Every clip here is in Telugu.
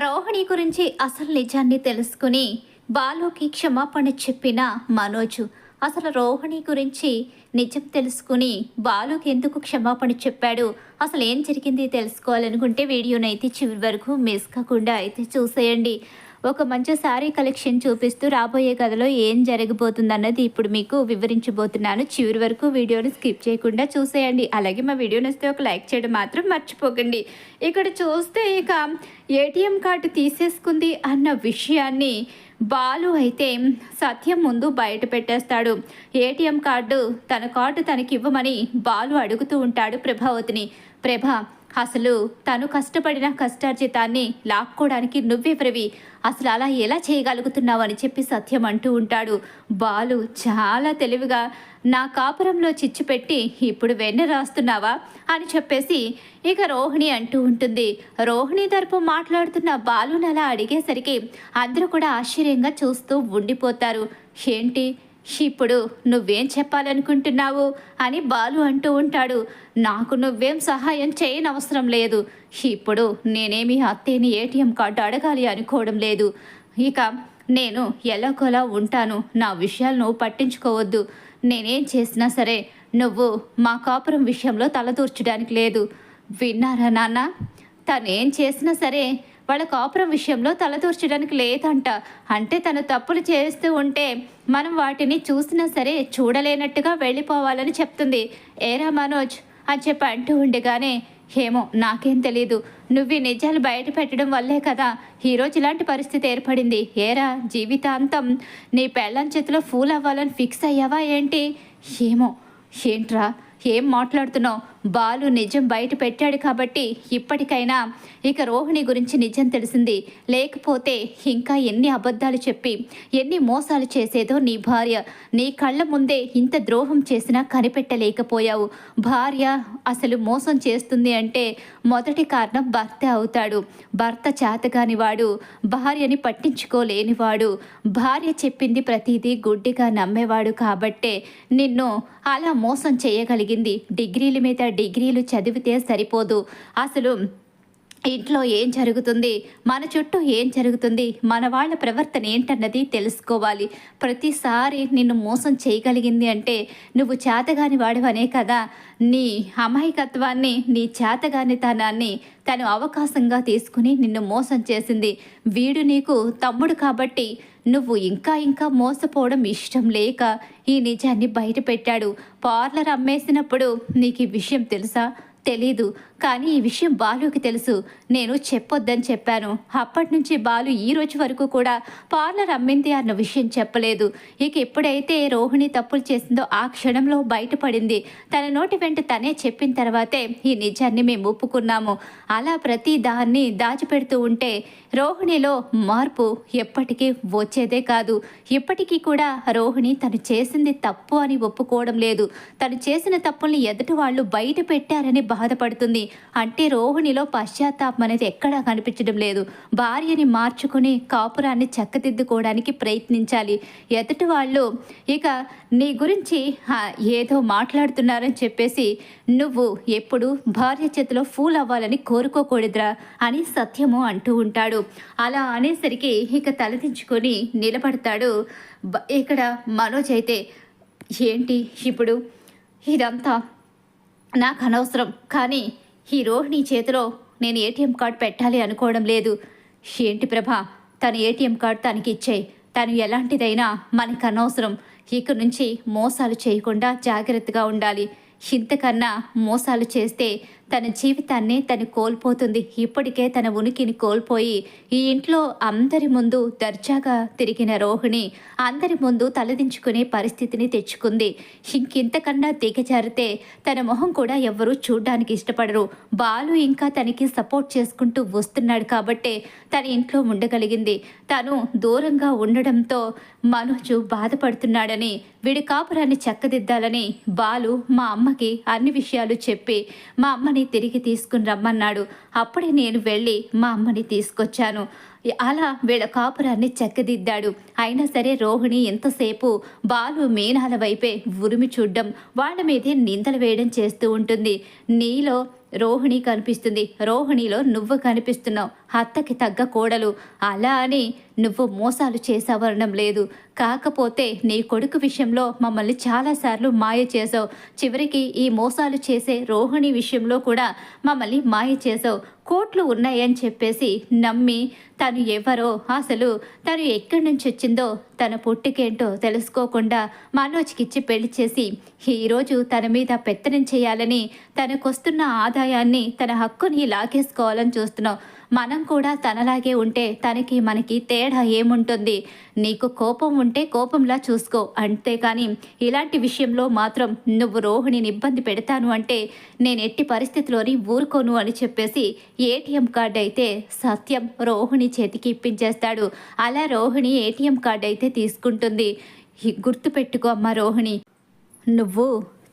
రోహిణి గురించి అసలు నిజాన్ని తెలుసుకుని బాలుకి క్షమాపణ చెప్పిన మనోజు అసలు రోహిణి గురించి నిజం తెలుసుకుని బాలుకి ఎందుకు క్షమాపణ చెప్పాడు, అసలు ఏం జరిగింది తెలుసుకోవాలనుకుంటే వీడియోనైతే చివరి వరకు మిస్ కాకుండా అయితే చూసేయండి. ఒక మంచి శారీ కలెక్షన్ చూపిస్తూ రాబోయే కథలో ఏం జరగబోతుందన్నది ఇప్పుడు మీకు వివరించబోతున్నాను. చివరి వరకు వీడియోని స్కిప్ చేయకుండా చూసేయండి. అలాగే మా వీడియో నచ్చితే ఒక లైక్ చేయడం మాత్రం మర్చిపోకండి. ఇక్కడ చూస్తే ఇక ఏటీఎం కార్డు తీసేసుకుంది అన్న విషయాన్ని బాలు అయితే సత్యం ముందు బయట పెట్టేస్తాడు. ఏటీఎం కార్డు తన కార్డు తనకివ్వమని బాలు అడుగుతూ ఉంటాడు ప్రభావతిని. ప్రభా, అసలు తను కష్టపడిన కష్టార్జితాన్ని లాక్కోవడానికి నువ్వెవరివి, అసలు అలా ఎలా చేయగలుగుతున్నావు అని చెప్పి సత్యం అంటూ ఉంటాడు. బాలు చాలా తెలివిగా నా కాపురంలో చిచ్చు పెట్టి ఇప్పుడు వెన్న రాస్తున్నావా అని చెప్పేసి ఇక రోహిణి అంటూ ఉంటుంది. రోహిణి తరపు మాట్లాడుతున్న బాలుని అలా అడిగేసరికి అందరూ కూడా ఆశ్చర్యంగా చూస్తూ ఉండిపోతారు. ఏంటి ఇప్పుడు నువ్వేం చెప్పాలనుకుంటున్నావు అని బాలు అంటూ ఉంటాడు. నాకు నువ్వేం సహాయం చేయనవసరం లేదు. ఇప్పుడు నేనేమి అత్తేని ఏటీఎం కార్డు అడగాలి అనుకోవడం లేదు. ఇక నేను ఎలాగోలా ఉంటాను, నా విషయాలు నువ్వు పట్టించుకోవద్దు. నేనేం చేసినా సరే నువ్వు మా కాపురం విషయంలో తలదూర్చడానికి లేదు. విన్నారా నాన్న? తనేం చేసినా సరే వాళ్ళ కాపురం విషయంలో తలదూర్చడానికి లేదంట. అంటే తను తప్పులు చేస్తూ ఉంటే మనం వాటిని చూసినా సరే చూడలేనట్టుగా వెళ్ళిపోవాలని చెప్తుంది. ఏరా మనోజ్ అని చెప్పి అంటూ ఉండగానే, ఏమో నాకేం తెలీదు, నువ్వు నిజాలు బయట పెట్టడం వల్లే కదా ఈరోజు ఇలాంటి పరిస్థితి ఏర్పడింది. ఏరా జీవితాంతం నీ పెళ్ళం చేతిలో ఫూల్ అవ్వాలని ఫిక్స్ అయ్యావా ఏంటి? ఏమో ఏంట్రా ఏం మాట్లాడుతున్నావు? బాలు నిజం బయట పెట్టాడు కాబట్టి ఇప్పటికైనా ఇక రోహిణి గురించి నిజం తెలిసింది. లేకపోతే ఇంకా ఎన్ని అబద్ధాలు చెప్పి ఎన్ని మోసాలు చేసేదో నీ భార్య. నీ కళ్ళ ముందే ఇంత ద్రోహం చేసినా కనిపెట్టలేకపోయావు. భార్య అసలు మోసం చేస్తుంది అంటే మొదటి కారణం భర్త అవుతాడు. భర్త చేతగానివాడు, భార్యని పట్టించుకోలేనివాడు, భార్య చెప్పింది ప్రతిదీ గుడ్డిగా నమ్మేవాడు. కాబట్టే నిన్ను అలా మోసం చేయగలిగింది. డిగ్రీల మీద డిగ్రీలు చదివితే సరిపోదు. అసలు ఇంట్లో ఏం జరుగుతుంది, మన చుట్టూ ఏం జరుగుతుంది, మన వాళ్ళ ప్రవర్తన ఏంటన్నది తెలుసుకోవాలి. ప్రతిసారి నిన్ను మోసం చేయగలిగింది అంటే నువ్వు చేతగాని వాడివనే కదా. నీ అమాయకత్వాన్ని, నీ చేతగానితనాన్ని తను అవకాశంగా తీసుకుని నిన్ను మోసం చేసింది. వీడు నీకు తమ్ముడు కాబట్టి నువ్వు ఇంకా మోసపోవడం ఇష్టం లేక ఈ నిజాన్ని బయట పెట్టాడు. పార్లర్ అమ్మేసినప్పుడు నీకు ఈ విషయం తెలుసా? తెలీదు. కానీ ఈ విషయం బాలుకి తెలుసు. నేను చెప్పొద్దని చెప్పాను. అప్పటి నుంచి బాలు ఈ రోజు వరకు కూడా పార్లర్ అమ్మింది అన్న విషయం చెప్పలేదు. ఇక ఎప్పుడైతే రోహిణి తప్పులు చేసిందో ఆ క్షణంలో బయటపడింది. తన నోటి వెంట తనే చెప్పిన తర్వాతే ఈ నిజాన్ని మేము ఒప్పుకున్నాము. అలా ప్రతి దాన్ని దాచిపెడుతూ ఉంటే రోహిణిలో మార్పు ఎప్పటికీ వచ్చేదే కాదు. ఇప్పటికీ కూడా రోహిణి తను చేసింది తప్పు అని ఒప్పుకోవడం లేదు. తను చేసిన తప్పుల్ని ఎదుటి వాళ్ళు బయట పెట్టారని బాధపడుతుంది. అంటే రోహిణిలో పశ్చాత్తాపం అనేది ఎక్కడా కనిపించడం లేదు. భార్యని మార్చుకుని కాపురాన్ని చక్కదిద్దుకోవడానికి ప్రయత్నించాలి. ఎదుటి వాళ్ళు ఇక నీ గురించి ఏదో మాట్లాడుతున్నారని చెప్పేసి నువ్వు ఎప్పుడు భార్య చేతిలో ఫూల్ అవ్వాలని కోరుకోకూడదురా అని సత్యము అంటూ ఉంటాడు. అలా అనేసరికి ఇక తలదించుకొని నిలబడతాడు. ఇక్కడ మనోజ్ అయితే, ఏంటి ఇప్పుడు ఇదంతా నాకు అనవసరం, కానీ ఈ రోహిణి చేతిలో నేను ఏటీఎం కార్డు పెట్టాలి అనుకోవడం లేదు. ఏంటి ప్రభా, తను ఏటీఎం కార్డు తనకి ఇచ్చేయి. తను ఎలాంటిదైనా మనకు అనవసరం. ఇక నుంచి మోసాలు చేయకుండా జాగ్రత్తగా ఉండాలి. ఇంతకన్నా మోసాలు చేస్తే తన జీవితాన్ని తను కోల్పోతుంది. ఇప్పటికే తన ఉనికిని కోల్పోయి ఈ ఇంట్లో అందరి ముందు దర్జాగా తిరిగిన రోహిణి అందరి ముందు తలదించుకునే పరిస్థితిని తెచ్చుకుంది. ఇంకింతకన్నా దిగజారితే తన మొహం కూడా ఎవ్వరూ చూడ్డానికి ఇష్టపడరు. బాలు ఇంకా తనకి సపోర్ట్ చేసుకుంటూ వస్తున్నాడు కాబట్టే తన ఇంట్లో ఉండగలిగింది. తను దూరంగా ఉండడంతో మనోజు బాధపడుతున్నాడని, వీడి కాపురాన్ని చక్కదిద్దాలని బాలు మా అమ్మకి అన్ని విషయాలు చెప్పి మా అమ్మని తిరిగి తీసుకుని రమ్మన్నాడు. అప్పుడే నేను వెళ్ళి మా అమ్మని తీసుకొచ్చాను. అలా వీళ్ళ కాపురాన్ని చక్కదిద్దాడు. అయినా సరే రోహిణి ఎంతసేపు బాలు మీనాల వైపే ఉరిమి చూడ్డం, వాళ్ళ మీదే నిందలు వేయడం చేస్తూ ఉంటుంది. నీలో రోహిణి కనిపిస్తుంది. రోహిణిలో నువ్వు కనిపిస్తున్నావు. అత్తకి తగ్గ కోడలు. అలా అని నువ్వు మోసాలు చేసావనడం లేదు. కాకపోతే నీ కొడుకు విషయంలో మమ్మల్ని చాలాసార్లు మాయ చేసావు. చివరికి ఈ మోసాలు చేసే రోహిణి విషయంలో కూడా మమ్మల్ని మాయ చేసావు. కోట్లు ఉన్నాయని చెప్పేసి నమ్మి తను ఎవరో, అసలు తను ఎక్కడి నుంచి వచ్చిందో, తన పుట్టికేంటో తెలుసుకోకుండా మనోజ్కిచ్చి పెళ్లి చేసి ఈరోజు తన మీద పెత్తనం చేయాలని, తనకొస్తున్న ఆదాయాన్ని, తన హక్కుని లాగేసుకోవాలని చూస్తున్నావు. మనం కూడా తనలాగే ఉంటే తనకి మనకి తేడా ఏముంటుంది? నీకు కోపం ఉంటే కోపంలా చూసుకో, అంతేకాని ఇలాంటి విషయంలో మాత్రం నువ్వు రోహిణిని ఇబ్బంది పెడతాను అంటే నేను ఎట్టి పరిస్థితిలోని ఊరుకోను అని చెప్పేసి ఏటీఎం కార్డు అయితే సత్యం రోహిణి చేతికి ఇప్పించేస్తాడు. అలా రోహిణి ఏటీఎం కార్డు అయితే తీసుకుంటుంది. గుర్తుపెట్టుకో అమ్మ రోహిణి, నువ్వు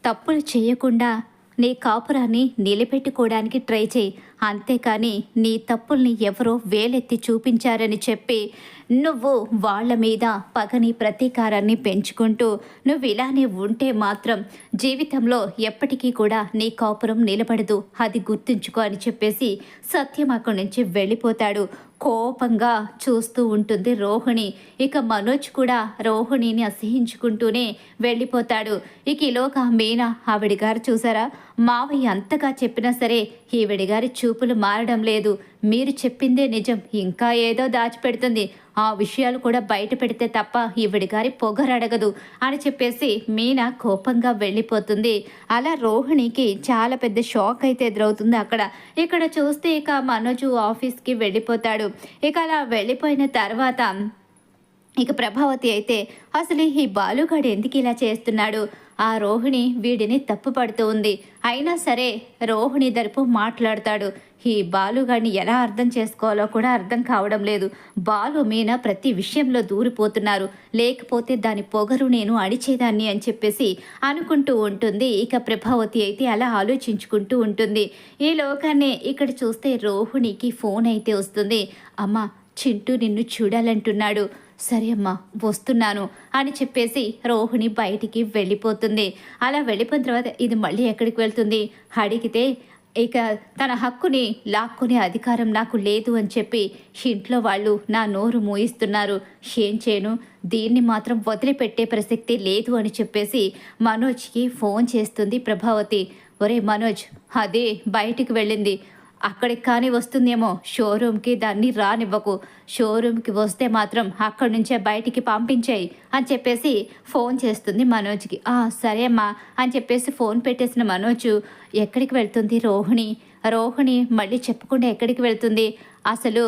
తప్పులు చేయకుండా నీ కాపురాన్ని నిలబెట్టుకోవడానికి ట్రై చేయి. అంతేకాని నీ తప్పుల్ని ఎవరో వేలెత్తి చూపించారని చెప్పి నువ్వు వాళ్ళ మీద పగని ప్రతీకారాన్ని పెంచుకుంటూ నువ్వు ఇలానే ఉంటే మాత్రం జీవితంలో ఎప్పటికీ కూడా నీ కాపురం నిలబడదు. అది గుర్తుంచుకో అని చెప్పేసి సత్యం అక్కడి నుంచి వెళ్ళిపోతాడు. కోపంగా చూస్తూ ఉంటుంది రోహిణి. ఇక మనోజ్ కూడా రోహిణిని అసహించుకుంటూనే వెళ్ళిపోతాడు. ఇక ఈలోగా మీనా ఆవిడ గారు చూసారా, మావయ్య అంతగా చెప్పినా సరే ఈవిడి గారి చూపులు మారడం లేదు. మీరు చెప్పిందే నిజం, ఇంకా ఏదో దాచిపెడుతుంది. ఆ విషయాలు కూడా బయట పెడితే తప్ప ఈవిడి గారి పొగరడగదు అని చెప్పేసి మీనా కోపంగా వెళ్ళిపోతుంది. అలా రోహిణికి చాలా పెద్ద షాక్ అయితే ఎదురవుతుంది అక్కడ. ఇక్కడ చూస్తే ఇక మనోజు ఆఫీస్కి వెళ్ళిపోతాడు. ఇక అలా వెళ్ళిపోయిన తర్వాత ఇక ప్రభావతి అయితే అసలు ఈ బాలుగాడు ఎందుకు ఇలా చేస్తున్నాడు, ఆ రోహిణి వీడిని తప్పుపడుతూ ఉంది. అయినా సరే రోహిణి తరపు మాట్లాడతాడు. ఈ బాలుగాడిని ఎలా అర్థం చేసుకోవాలో కూడా అర్థం కావడం లేదు. బాలు మీనా ప్రతి విషయంలో దూరిపోతున్నారు, లేకపోతే దాని పొగరు నేను అడిచేదాన్ని అని చెప్పేసి అనుకుంటూ ఉంటుంది. ఇక ప్రభావతి అయితే అలా ఆలోచించుకుంటూ ఉంటుంది. ఈ లోకాన్ని ఇక్కడ చూస్తే రోహిణికి ఫోన్ అయితే వస్తుంది. అమ్మ, చింటూ నిన్ను చూడాలంటున్నాడు. సరే అమ్మా వస్తున్నాను అని చెప్పేసి రోహిణి బయటికి వెళ్ళిపోతుంది. అలా వెళ్ళిపోయిన తర్వాత ఇది మళ్ళీ ఎక్కడికి వెళ్తుంది అడిగితే ఇక తన హక్కుని లాక్కునే అధికారం నాకు లేదు అని చెప్పి ఇంట్లో వాళ్ళు నా నోరు మూయిస్తున్నారు. ఏం చేయను, దీన్ని మాత్రం వదిలిపెట్టే ప్రసక్తి లేదు అని చెప్పేసి మనోజ్కి ఫోన్ చేస్తుంది ప్రభావతి. ఒరే మనోజ్, అదే బయటికి వెళ్ళింది, అక్కడికి కానీ వస్తుందేమో, షోరూమ్కి దాన్ని రానివ్వకు. షోరూమ్కి వస్తే మాత్రం అక్కడి నుంచే బయటికి పంపించేయి అని చెప్పేసి ఫోన్ చేస్తుంది మనోజ్కి. సరే అమ్మా అని చెప్పేసి ఫోన్ పెట్టేసిన మనోజ్ ఎక్కడికి వెళ్తుంది రోహిణి? రోహిణి మళ్ళీ చెప్పకుండా ఎక్కడికి వెళ్తుంది? అసలు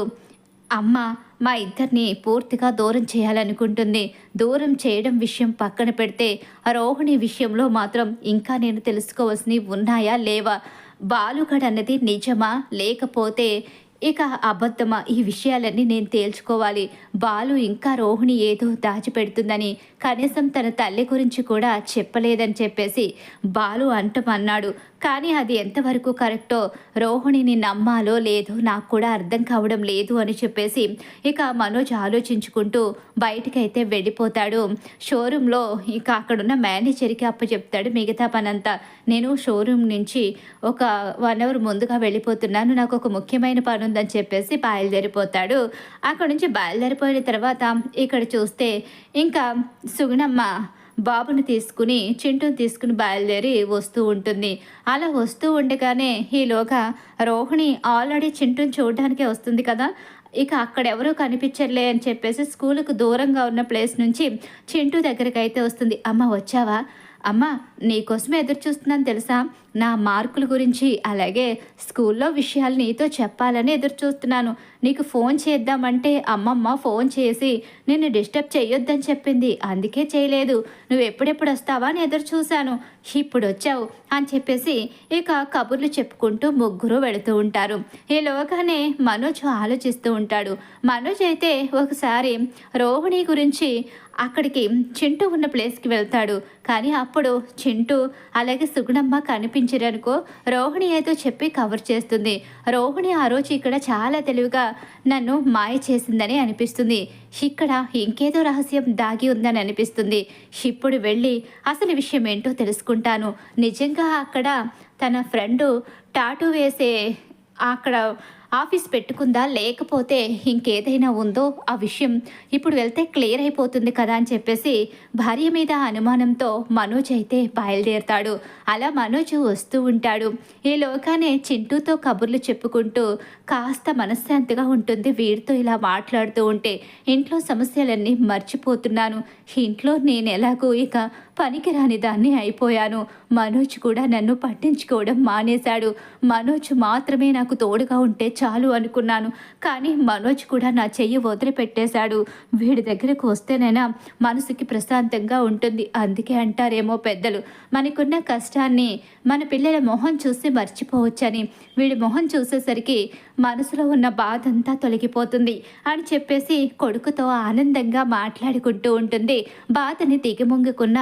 అమ్మ మా ఇద్దరిని పూర్తిగా దూరం చేయాలనుకుంటుంది. దూరం చేయడం విషయం పక్కన పెడితే రోహిణి విషయంలో మాత్రం ఇంకా నేను తెలుసుకోవాల్సినవి ఉన్నాయా లేవా? బాలుగడ్ అన్నది నిజమా లేకపోతే ఇక అబద్ధమా? ఈ విషయాలన్నీ నేను తేల్చుకోవాలి. బాలు ఇంకా రోహిణి ఏదో దాచిపెడుతుందని, కనీసం తన తల్లి గురించి కూడా చెప్పలేదని చెప్పేసి బాలు అంటమన్నాడు. కానీ అది ఎంతవరకు కరెక్టో, రోహిణిని నమ్మాలో లేదో నాకు కూడా అర్థం కావడం లేదు అని చెప్పేసి ఇక మనోజ్ ఆలోచించుకుంటూ బయటికైతే వెళ్ళిపోతాడు. షోరూంలో ఇక అక్కడున్న మేనేజర్కి అప్పచెప్తాడు మిగతా పనంతా. నేను షోరూమ్ నుంచి ఒక 1 అవర్ ముందుగా వెళ్ళిపోతున్నాను, నాకు ఒక ముఖ్యమైన పని ఉందని చెప్పేసి బయలుదేరిపోతాడు. అక్కడ నుంచి బయలుదేరిపోయిన తర్వాత ఇక్కడ చూస్తే ఇంకా సుగుణమ్మ బాబుని తీసుకుని చింటూని తీసుకుని బయలుదేరి వస్తూ ఉంటుంది. అలా వస్తూ ఉండగానే ఈలోగా రోహిణి ఆల్రెడీ చింటూని చూడడానికే వస్తుంది కదా. ఇక అక్కడెవరూ కనిపించర్లే అని చెప్పేసి స్కూలుకు దూరంగా ఉన్న ప్లేస్ నుంచి చింటూ దగ్గరికి అయితే వస్తుంది. అమ్మ వచ్చావా? అమ్మ నీకోసమే ఎదురు చూస్తున్నాను తెలుసా, నా మార్కుల గురించి అలాగే స్కూల్లో విషయాలు నీతో చెప్పాలని ఎదురు చూస్తున్నాను. నీకు ఫోన్ చేద్దామంటే అమ్మమ్మ ఫోన్ చేసి నిన్ను డిస్టర్బ్ చేయొద్దని చెప్పింది, అందుకే చేయలేదు. నువ్వు ఎప్పుడెప్పుడు వస్తావా అని ఎదురు చూశాను, ఇప్పుడు వచ్చావు అని చెప్పేసి ఇక కబుర్లు చెప్పుకుంటూ ముగ్గురు వెళుతూ ఉంటారు. ఈలోగానే మనోజ్ ఆలోచిస్తూ ఉంటాడు. మనోజ్ అయితే ఒకసారి రోహిణి గురించి అక్కడికి చింటూ ఉన్న ప్లేస్కి వెళ్తాడు. కానీ అప్పుడు చింటూ అలాగే సుగుణమ్మ కనిపించారు. చూపించారనుకో రోహిణి ఏదో చెప్పి కవర్ చేస్తుంది. రోహిణి ఆ రోజు ఇక్కడ చాలా తెలివిగా నన్ను మాయ చేసిందని అనిపిస్తుంది. ఇక్కడ ఇంకేదో రహస్యం దాగి ఉందని అనిపిస్తుంది. ఇప్పుడు వెళ్ళి అసలు విషయం ఏంటో తెలుసుకుంటాను. నిజంగా అక్కడ తన ఫ్రెండు టాటూ వేసే అక్కడ ఆఫీస్ పెట్టుకుందా లేకపోతే ఇంకేదైనా ఉందో ఆ విషయం ఇప్పుడు వెళ్తే క్లియర్ అయిపోతుంది కదా అని చెప్పేసి భార్య మీద అనుమానంతో మనోజ్ అయితే బయలుదేరుతాడు. అలా మనోజ్ వస్తూ ఉంటాడు. ఈలోగానే చింటూతో కబుర్లు చెప్పుకుంటూ కాస్త మనశ్శాంతిగా ఉంటుంది. వీడితో ఇలా మాట్లాడుతూ ఉంటే ఇంట్లో సమస్యలన్నీ మర్చిపోతున్నాను. ఇంట్లో నేను ఎలాగో ఇక పనికిరాని దాన్ని అయిపోయాను. మనోజ్ కూడా నన్ను పట్టించుకోవడం మానేశాడు. మనోజ్ మాత్రమే నాకు తోడుగా ఉంటే చాలు అనుకున్నాను. కానీ మనోజ్ కూడా నా చెయ్యి వదిలిపెట్టేశాడు. వీడి దగ్గరకు వస్తేనైనా మనసుకి ప్రశాంతంగా ఉంటుంది. అందుకే అంటారేమో పెద్దలు, మనకున్న కష్టాన్ని మన పిల్లల మొహం చూసి మర్చిపోవచ్చని. వీడి మొహం చూసేసరికి మనసులో ఉన్న బాధ అంతా తొలగిపోతుంది అని చెప్పేసి కొడుకుతో ఆనందంగా మాట్లాడుకుంటూ ఉంటుంది. బాధని దిగమొంగుకున్న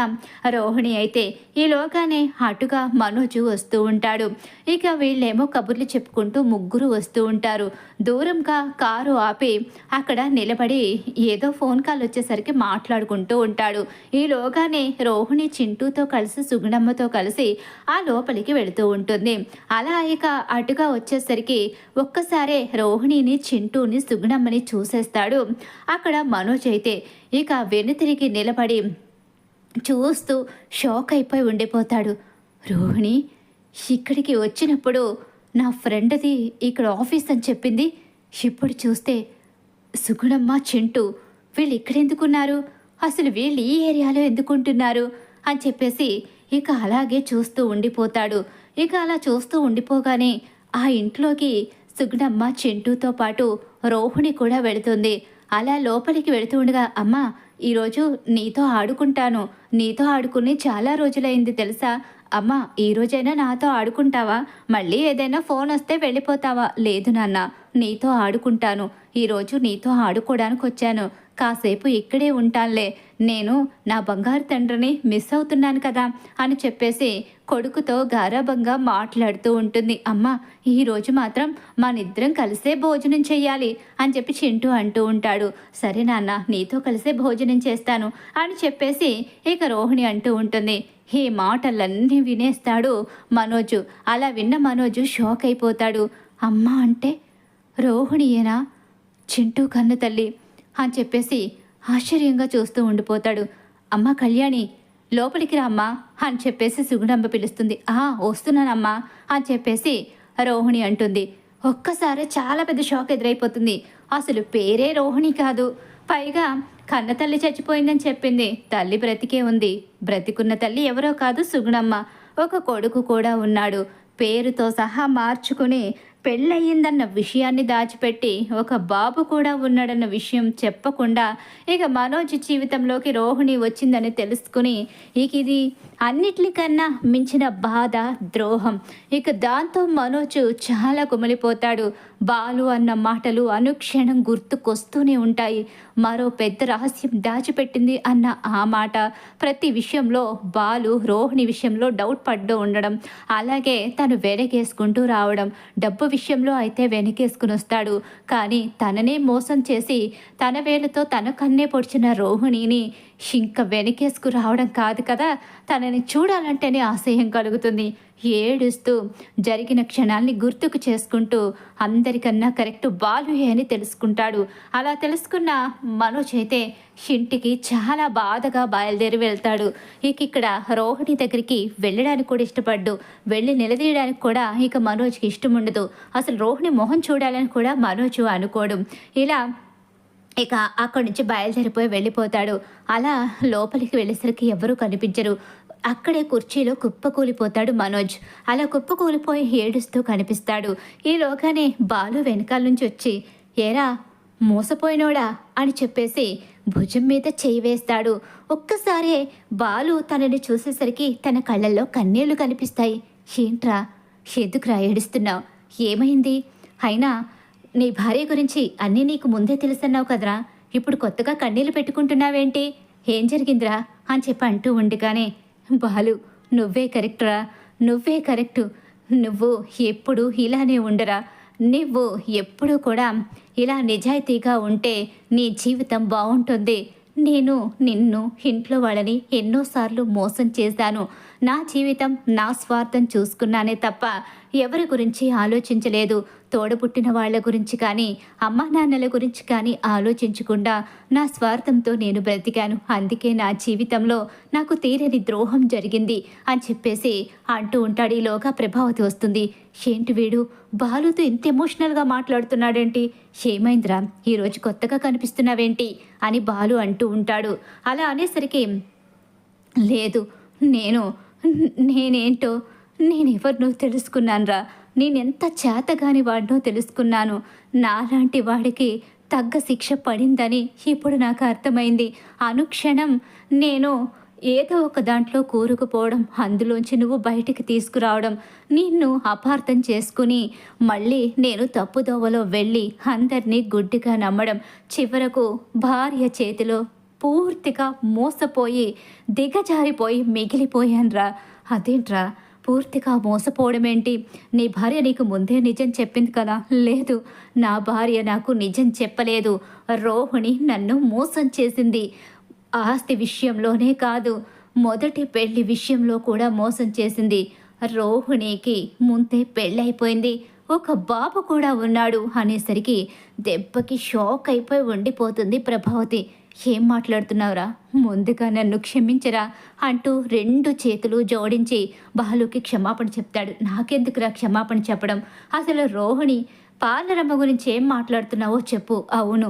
రోహిణి అయితే ఈలోగానే అటుగా మనోజు వస్తూ ఉంటాడు. ఇక వీళ్ళేమో కబుర్లు చెప్పుకుంటూ ముగ్గురు వస్తూ ఉంటారు. దూరంగా కారు ఆపి అక్కడ నిలబడి ఏదో ఫోన్ కాల్ వచ్చేసరికి మాట్లాడుకుంటూ ఉంటాడు. ఈలోగానే రోహిణి చింటూతో కలిసి సుగుణమ్మతో కలిసి ఆ లోపలికి వెళుతూ ఉంటుంది. అలా ఇక అటుగా వచ్చేసరికి ఒక్కసారే రోహిణిని చింటూని సుగుణమ్మని చూసేస్తాడు. అక్కడ మనోజ్ అయితే ఇక వెనుతిరిగి నిలబడి చూస్తూ షాక్ అయిపోయి ఉండిపోతాడు. రోహిణి ఇక్కడికి వచ్చినప్పుడు నా ఫ్రెండ్ది ఇక్కడ ఆఫీస్ అని చెప్పింది. ఇప్పుడు చూస్తే సుగుణమ్మ చింటూ వీళ్ళు ఇక్కడెందుకున్నారు, అసలు వీళ్ళు ఈ ఏరియాలో ఎందుకుంటున్నారు అని చెప్పేసి ఇక అలాగే చూస్తూ ఉండిపోతాడు. ఇక అలా చూస్తూ ఉండిపోగానే ఆ ఇంట్లోకి సుగుణమ్మ చింటూతో పాటు రోహిణి కూడా వెళుతుంది. అలా లోపలికి వెళుతూ ఉండగా, అమ్మ ఈరోజు నీతో ఆడుకుంటాను, నీతో ఆడుకుని చాలా రోజులైంది తెలుసా, అమ్మ ఈరోజైనా నాతో ఆడుకుంటావా, మళ్ళీ ఏదైనా ఫోన్ వస్తే వెళ్ళిపోతావా, లేదు నాన్న నీతో ఆడుకుంటాను, ఈరోజు నీతో ఆడుకోవడానికి వచ్చాను, కాసేపు ఇక్కడే ఉంటానులే, నేను నా బంగారు తండ్రిని మిస్ అవుతున్నాను కదా అని చెప్పేసి కొడుకుతో గారాబంగా మాట్లాడుతూ ఉంటుంది. అమ్మ ఈరోజు మాత్రం మనిద్దరం కలిసే భోజనం చెయ్యాలి అని చెప్పి చింటూ అంటూ ఉంటాడు. సరే నాన్న నీతో కలిసే భోజనం చేస్తాను అని చెప్పేసి ఇక రోహిణి అంటూ ఉంటుంది. ఈ మాటలన్నీ వినేస్తాడు మనోజు. అలా విన్న మనోజు షాక్ అయిపోతాడు. అమ్మ అంటే రోహిణియేనా, చింటూ కన్న తల్లి అని చెప్పేసి ఆశ్చర్యంగా చూస్తూ ఉండిపోతాడు. అమ్మ కళ్యాణి లోపలికి రామ్మా అని చెప్పేసి సుగుణమ్మ పిలుస్తుంది. వస్తున్నానమ్మా అని చెప్పేసి రోహిణి అంటుంది. ఒక్కసారి చాలా పెద్ద షాక్ ఎదురైపోతుంది. అసలు పేరే రోహిణి కాదు, పైగా కన్న తల్లి చచ్చిపోయిందని చెప్పింది, తల్లి బ్రతికే ఉంది. బ్రతికున్న తల్లి ఎవరో కాదు సుగుణమ్మ. ఒక కొడుకు కూడా ఉన్నాడు, పేరుతో సహా మార్చుకుని పెళ్ళయిందన్న విషయాన్ని దాచిపెట్టి ఒక బాబు కూడా ఉన్నాడన్న విషయం చెప్పకుండా ఇక మనోజ్ జీవితంలోకి రోహిణి వచ్చిందని తెలుసుకుని ఇక ఇది అన్నిటికన్నా మించిన బాధ, ద్రోహం. ఇక దాంతో మనోజ్ చాలా కుమిలిపోతాడు. బాలు అన్న మాటలు అనుక్షణం గుర్తుకొస్తూనే ఉంటాయి. మరో పెద్ద రహస్యం దాచిపెట్టింది అన్న ఆ మాట, ప్రతి విషయంలో బాలు రోహిణి విషయంలో డౌట్ పడ్డు ఉండడం, అలాగే తను వెనకేసుకుంటూ రావడం. డబ్బు విషయంలో అయితే వెనకేసుకుని వస్తాడు, కానీ తననే మోసం చేసి తన వేలుతో తన కన్నే పొడిచిన రోహిణిని ఇంక వెనకేసుకు రావడం కాదు కదా, తనని చూడాలంటేనే ఆశయం కలుగుతుంది. ఏడుస్తూ జరిగిన క్షణాల్ని గుర్తుకు చేసుకుంటూ అందరికన్నా కరెక్ట్ బాలు అని తెలుసుకుంటాడు. అలా తెలుసుకున్న మనోజ్ అయితే ఇంటికి చాలా బాధగా బయలుదేరి వెళ్తాడు. ఇక్కడ రోహిణి దగ్గరికి వెళ్ళడానికి కూడా ఇష్టపడ్డు, వెళ్ళి నిలదీయడానికి కూడా ఇక మనోజ్కి ఇష్టం ఉండదు. అసలు రోహిణి మొహం చూడాలని కూడా మనోజ్ అనుకోడు. ఇలా ఇక అక్కడి నుంచి బయలుదేరిపోయి వెళ్ళిపోతాడు. అలా లోపలికి వెళ్ళేసరికి ఎవరూ కనిపించరు. అక్కడే కుర్చీలో కుప్పకూలిపోతాడు మనోజ్. అలా కుప్పకూలిపోయి ఏడుస్తూ కనిపిస్తాడు. ఈలోగానే బాలు వెనకాల నుంచి వచ్చి, ఏరా మోసపోయినోడా అని చెప్పేసి భుజం మీద చేయి వేస్తాడు. ఒక్కసారే బాలు తనని చూసేసరికి తన కళ్ళల్లో కన్నీళ్లు కనిపిస్తాయి. ఏంట్రా, ఎందుకురా ఏడుస్తున్నావు, ఏమైంది, అయినా నీ భార్య గురించి అన్నీ నీకు ముందే తెలుసన్నావు కదరా, ఇప్పుడు కొత్తగా కన్నీళ్ళు పెట్టుకుంటున్నావేంటి, ఏం జరిగిందిరా అని చెప్పి అంటూ ఉండగానే, బాలు నువ్వే కరెక్ట్రా, నువ్వే కరెక్టు. నువ్వు ఎప్పుడు ఇలానే ఉండరా? నువ్వు ఎప్పుడూ కూడా ఇలా నిజాయితీగా ఉంటే నీ జీవితం బావుంటుంది. నేను నిన్ను, ఇంట్లో వాళ్ళని ఎన్నోసార్లు మోసం చేశాను. నా జీవితం, నా స్వార్థం చూసుకున్నానే తప్ప ఎవరి గురించి ఆలోచించలేదు. తోడబుట్టిన వాళ్ళ గురించి కానీ, అమ్మా నాన్నల గురించి కానీ ఆలోచించకుండా నా స్వార్థంతో నేను బ్రతికాను. అందుకే నా జీవితంలో నాకు తీరని ద్రోహం జరిగింది అని చెప్పేసి అంటూ ఉంటాడు. ఈలోగా ప్రభావతి వస్తుంది. ఏంటి వీడు బాలుతో ఇంత ఎమోషనల్గా మాట్లాడుతున్నాడేంటి? ఏమైందిరా, ఈరోజు కొత్తగా కనిపిస్తున్నావేంటి అని బాలు అంటూ ఉంటాడు. అలా అనేసరికి లేదు, నేను నేనేంటో నేనెవరినో తెలుసుకున్నానురా. నేనెంత చేతగాని వాడినో తెలుసుకున్నాను. నాలాంటి వాడికి తగ్గ శిక్ష పడిందని ఇప్పుడు నాకు అర్థమైంది. అనుక్షణం నేను ఏదో ఒక దాంట్లో కూరుకుపోవడం, అందులోంచి నువ్వు బయటికి తీసుకురావడం, నిన్ను అపార్థం చేసుకుని మళ్ళీ నేను తప్పుదోవలో వెళ్ళి అందరినీ గుడ్డిగా నమ్మడం, చివరకు భార్య చేతిలో పూర్తిగా మోసపోయి దిగజారిపోయి మిగిలిపోయానురా. అదేంట్రా, పూర్తిగా మోసపోవడమేంటి? నీ భార్య నీకు ముందే నిజం చెప్పింది కదా? లేదు, నా భార్య నాకు నిజం చెప్పలేదు. రోహిణి నన్ను మోసం చేసింది. ఆస్తి విషయంలోనే కాదు, మొదటి పెళ్లి విషయంలో కూడా మోసం చేసింది. రోహిణికి ముందే పెళ్ళైపోయింది, ఒక బాబు కూడా ఉన్నాడు అనేసరికి దెబ్బకి షాక్ అయిపోయి ఉండిపోతుంది ప్రభావతి. ఏం మాట్లాడుతున్నావురా? ముందుగా నన్ను క్షమించరా అంటూ 2 చేతులు జోడించి బాలుకి క్షమాపణ చెప్తాడు. నాకెందుకురా క్షమాపణ చెప్పడం? అసలు రోహిణి పార్లరమ్మ గురించి ఏం మాట్లాడుతున్నావో చెప్పు. అవును,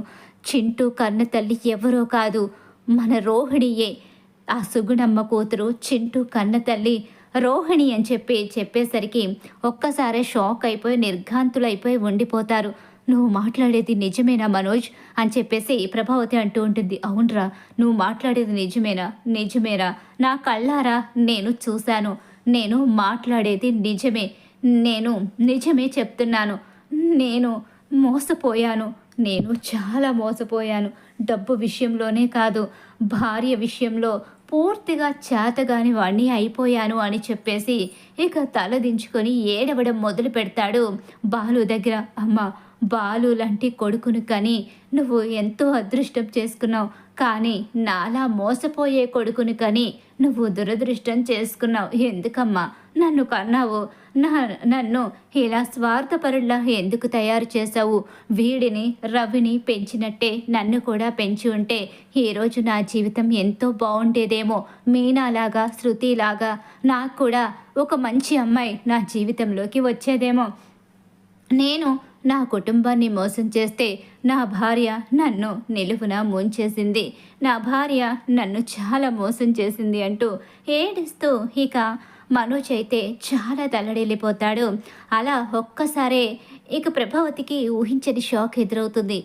చింటూ కన్న తల్లి ఎవరో కాదు, మన రోహిణియే. ఆ సుగుణమ్మ కూతురు చింటూ కన్న తల్లి రోహిణి అని చెప్పేసరికి ఒక్కసారే షాక్ అయిపోయి నిర్ఘాంతులైపోయి ఉండిపోతారు. నువ్వు మాట్లాడేది నిజమేనా మనోజ్ అని చెప్పేసి ప్రభావతి అంటూ ఉంటుంది. అవునరా, నువ్వు మాట్లాడేది నిజమేనా? నిజమేరా, నా కళ్ళారా నేను చూశాను. నేను మాట్లాడేది నిజమే. నేను నిజమే చెప్తున్నాను. నేను మోసపోయాను. నేను చాలా మోసపోయాను. డబ్బు విషయంలోనే కాదు, భార్య విషయంలో పూర్తిగా చేతగాని వాణ్ణి అయిపోయాను అని చెప్పేసి ఇక తలదించుకొని ఏడవడం మొదలు పెడతాడు బాలు దగ్గర. అమ్మ, బాలు లాంటి కొడుకును కని నువ్వు ఎంతో అదృష్టం చేసుకున్నావు. కానీ నాలా మోసపోయే కొడుకుని కని నువ్వు దురదృష్టం చేసుకున్నావు. ఎందుకమ్మా నన్ను కన్నావు? నన్ను ఇలా స్వార్థపరుల్లా ఎందుకు తయారు చేశావు? వీడిని, రవిని పెంచినట్టే నన్ను కూడా పెంచి ఉంటే ఈరోజు నా జీవితం ఎంతో బాగుండేదేమో. మీనాలాగా, శృతిలాగా నాకు కూడా ఒక మంచి అమ్మాయి నా జీవితంలోకి వచ్చేదేమో. నేను నా కుటుంబాన్ని మోసం చేస్తే నా భార్య నన్ను నిలువున ముంచేసింది. నా భార్య నన్ను చాలా మోసం చేసింది అంటూ ఏడుస్తూ ఇక మనోజ్ అయితే చాలా తల్లడిల్లిపోతాడు. అలా ఒక్కసారే ఇక ప్రభావతికి ఊహించని షాక్ ఎదురవుతుంది.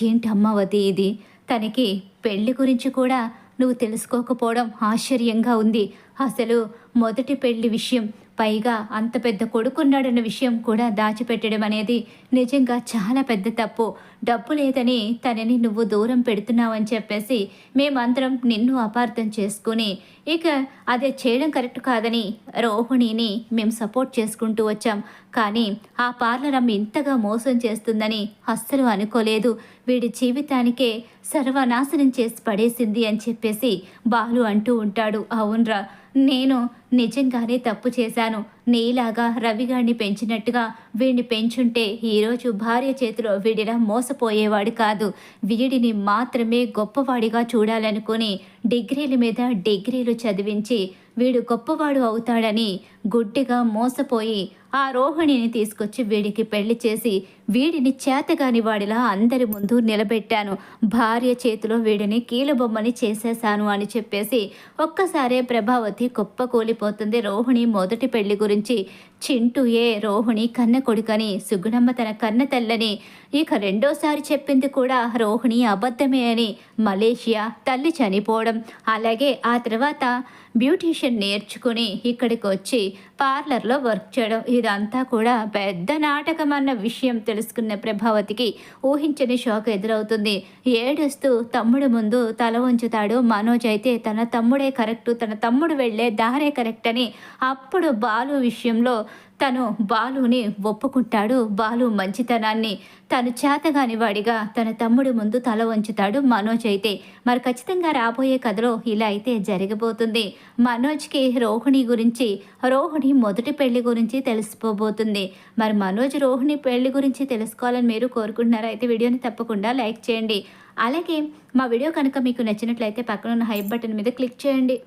ఏంటమ్మవతి ఇది? తనకి పెళ్లి గురించి కూడా నువ్వు తెలుసుకోకపోవడం ఆశ్చర్యంగా ఉంది. అసలు మొదటి పెళ్లి విషయం, పైగా అంత పెద్ద కొడుకున్నాడన్న విషయం కూడా దాచిపెట్టడం అనేది నిజంగా చాలా పెద్ద తప్పు. డబ్బు లేదని తనని నువ్వు దూరం పెడుతున్నావని చెప్పేసి మేమందరం నిన్ను అపార్థం చేసుకుని ఇక అదే చేయడం కరెక్ట్ కాదని రోహిణిని మేము సపోర్ట్ చేసుకుంటూ వచ్చాం. కానీ ఆ పార్లరమ్మ ఇంతగా మోసం చేస్తుందని అస్సలు అనుకోలేదు. వీడి జీవితానికే సర్వనాశనం చేసి పడేసింది అని చెప్పేసి బాలు అంటూ ఉంటాడు. అవునరా, నేను నిజంగానే తప్పు చేశాను. నీలాగా రవిగాడిని పెంచినట్టుగా వీడిని పెంచుంటే ఈరోజు భార్య చేతిలో వీడిలా మోసపోయేవాడు కాదు. వీడిని మాత్రమే గొప్పవాడిగా చూడాలనుకుని డిగ్రీల మీద డిగ్రీలు చదివించి వీడు గొప్పవాడు అవుతాడని గుడ్డిగా మోసపోయి ఆ రోహిణిని తీసుకొచ్చి వీడికి పెళ్లి చేసి వీడిని చేతగాని వాడిలా అందరి ముందు నిలబెట్టాను. భార్య చేతిలో వీడిని కీలుబొమ్మని చేసేశాను అని చెప్పేసి ఒక్కసారే ప్రభావతి కుప్పకూలిపోతుంది. రోహిణి మొదటి పెళ్లి గురించి చింటూయే రోహిణి కన్న కొడుకని, సుగుణమ్మ తన కన్న తల్లని, ఇక రెండోసారి చెప్పింది కూడా రోహిణి అబద్ధమే అని, మలేషియా తల్లి చనిపోవడం, అలాగే ఆ తర్వాత బ్యూటీషియన్ నేర్చుకుని ఇక్కడికి వచ్చి పార్లర్లో వర్క్ చేయడం, ఇదంతా కూడా పెద్ద నాటకం అన్న విషయం తెలుసుకున్న ప్రభావతికి ఊహించని షాక్ ఎదురవుతుంది. ఏడుస్తూ తమ్ముడు ముందు తల వంచుతాడు. మనోజ్ అయితే తన తమ్ముడే కరెక్టు, తన తమ్ముడు వెళ్ళే దారే కరెక్ట్ అని అప్పుడు బాలు విషయంలో తను బాలుని ఒప్పుకుంటాడు. బాలు మంచితనాన్ని తను చేతగాని వాడిగా తన తమ్ముడు ముందు తల వంచుతాడు మనోజ్ అయితే. మరి ఖచ్చితంగా రాబోయే కథలో ఇలా అయితే జరగబోతుంది. మనోజ్కి రోహిణి గురించి, రోహిణి మొదటి పెళ్లి గురించి తెలిసిపోబోతుంది. మరి మనోజ్ రోహిణి పెళ్లి గురించి తెలుసుకోవాలని మీరు కోరుకుంటున్నారా? అయితే వీడియోని తప్పకుండా లైక్ చేయండి. అలాగే మా వీడియో కనుక మీకు నచ్చినట్లయితే పక్కన ఉన్న హైప్ బటన్ మీద క్లిక్ చేయండి.